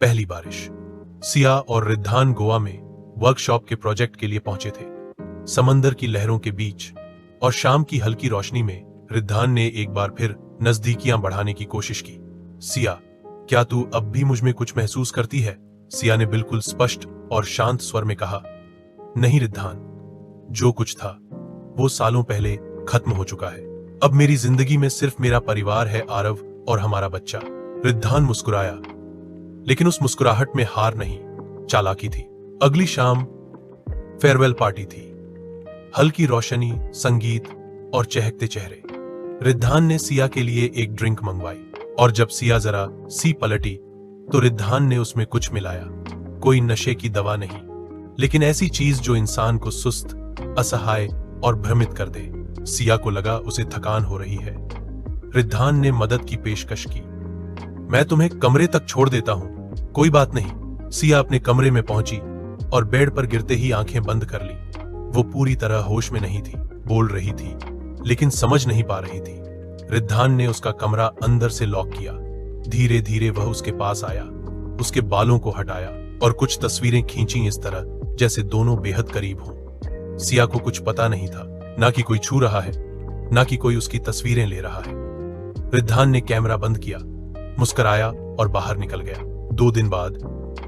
पहली बारिश। सिया और रिद्धान गोवा में वर्कशॉप के प्रोजेक्ट के लिए पहुंचे थे। समंदर की लहरों के बीच और शाम की हल्की रोशनी में रिद्धान ने एक बार फिर नजदीकियां बढ़ाने की कोशिश की। सिया, क्या तू अब भी मुझ में कुछ महसूस करती है? सिया ने बिल्कुल स्पष्ट और शांत स्वर में कहा। नहीं रिद्धान, जो कुछ था वो सालों पहले खत्म हो चुका है। अब मेरी जिंदगी में सिर्फ मेरा परिवार है, आरव और हमारा बच्चा। रिद्धान मुस्कुराया, लेकिन उस मुस्कुराहट में हार नहीं, चालाकी थी। अगली शाम फेयरवेल पार्टी थी। हल्की रोशनी, संगीत और चहकते चेहरे। रिद्धान ने सिया के लिए एक ड्रिंक मंगवाई और जब सिया जरा सी पलटी तो रिद्धान ने उसमें कुछ मिलाया। कोई नशे की दवा नहीं, लेकिन ऐसी चीज जो इंसान को सुस्त, असहाय और भ्रमित कर दे। सिया को लगा उसे थकान हो रही है। रिद्धान ने मदद की पेशकश की। मैं तुम्हें कमरे तक छोड़ देता हूं, कोई बात नहीं। सिया अपने कमरे में पहुंची और बेड पर गिरते ही आंखें बंद कर ली। वो पूरी तरह होश में नहीं थी, बोल रही थी लेकिन समझ नहीं पा रही थी। रिद्धान ने उसका कमरा अंदर से लॉक किया। धीरे धीरे वह उसके पास आया, उसके बालों को हटाया और कुछ तस्वीरें खींची इस तरह जैसे दोनों बेहद करीब हों। सिया को कुछ पता नहीं था, ना कि कोई छू रहा है, ना कि कोई उसकी तस्वीरें ले रहा है। रिद्धान ने कैमरा बंद किया, मुस्कुराया और बाहर निकल गया। 2 दिन बाद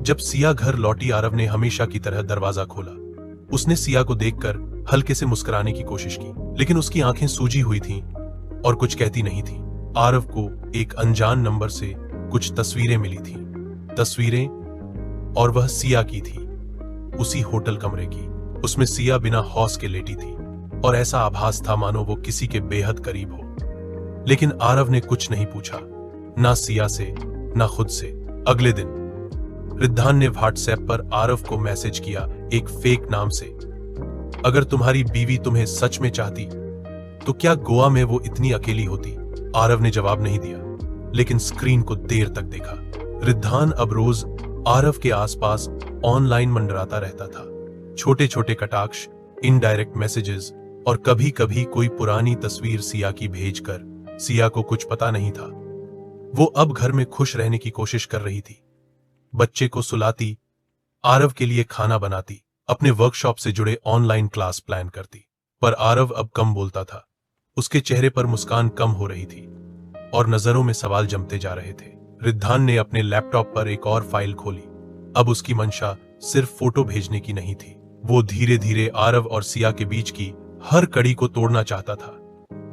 जब सिया घर लौटी, आरव ने हमेशा की तरह दरवाजा खोला। उसने सिया को देखकर हल्के से मुस्कुराने की कोशिश की, लेकिन उसकी आंखें सूजी हुई थीं और कुछ कहती नहीं थी। आरव को एक अनजान नंबर से कुछ तस्वीरें मिली थीं। तस्वीरें, और वह सिया की थी, उसी होटल कमरे की। उसमें सिया बिना हौस के लेटी थी और ऐसा आभास था मानो वो किसी के बेहद करीब हो। लेकिन आरव ने कुछ नहीं पूछा, ना सिया से ना खुद से। अगले दिन रिद्धान ने व्हाट्सएप पर आरव को मैसेज किया, एक फेक नाम से। अगर तुम्हारी बीवी तुम्हें सच में चाहती तो क्या गोवा में वो इतनी अकेली होती? आरव ने जवाब नहीं दिया, लेकिन स्क्रीन को देर तक देखा। रिद्धान अब रोज आरव के आसपास ऑनलाइन मंडराता रहता था। छोटे छोटे कटाक्ष, इनडायरेक्ट मैसेजेस और कभी कभी कोई पुरानी तस्वीर सिया की भेजकर। सिया को कुछ पता नहीं था। वो अब घर में खुश रहने की कोशिश कर रही थी। बच्चे को सुलाती, आरव के लिए खाना बनाती, अपने वर्कशॉप से जुड़े ऑनलाइन क्लास प्लान करती। पर आरव अब कम बोलता था। उसके चेहरे पर मुस्कान कम हो रही थी और नजरों में सवाल जमते जा रहे थे। रिद्धान ने अपने लैपटॉप पर एक और फाइल खोली। अब उसकी मंशा सिर्फ फोटो भेजने की नहीं थी। वो धीरे धीरे आरव और सिया के बीच की हर कड़ी को तोड़ना चाहता था।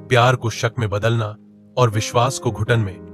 प्यार को शक में बदलना और विश्वास को घुटन में।